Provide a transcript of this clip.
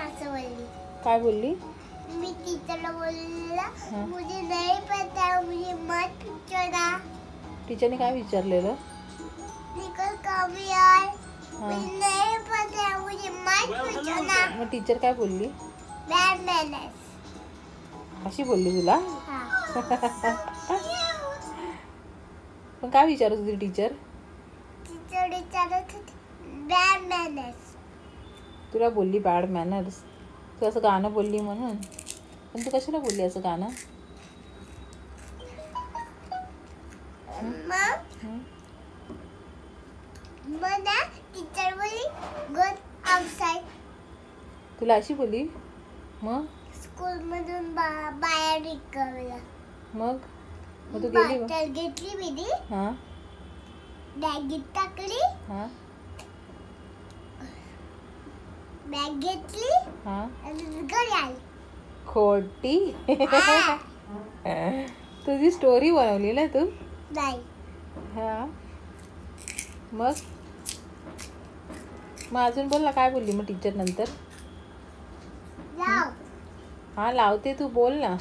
असं बोलली. काय बोलली? मी टीचरला बोलला हाँ. मुझे नहीं पता, मुझे मत पूछना. टीचरने काय विचारलेलं? निकल कम यार, हाँ. मुझे नहीं पता, मुझे मत पूछना. मग टीचर काय बोलली? Bad manners. अशी बोलली तुला? हा. पण काय विचारत होती टीचर? टीचर विचारत होती बॅड मॅनर्स. तुला बोलली बॅड मॅनर्स? तू असं गाणं बोलली म्हणून? पण तू कशाला बोलली असं गाणं? मग ना टीचर बोलली गो आउटसाइड. तुला अशी बोलली? मग स्कूल मधून बाहेर निघवलं. मग मग तू गेली? बॉटल घेतली मी, हां बॅगेत टाकली, हां बॅग घेतली हां आणि घरी आली. खोटी. तुझी स्टोरी बनवली ना तू? नाही. हां मग अजून बोल ना, काय बोलली मग टीचर नंतर? जाऊ. हां लावते, तू बोल ना.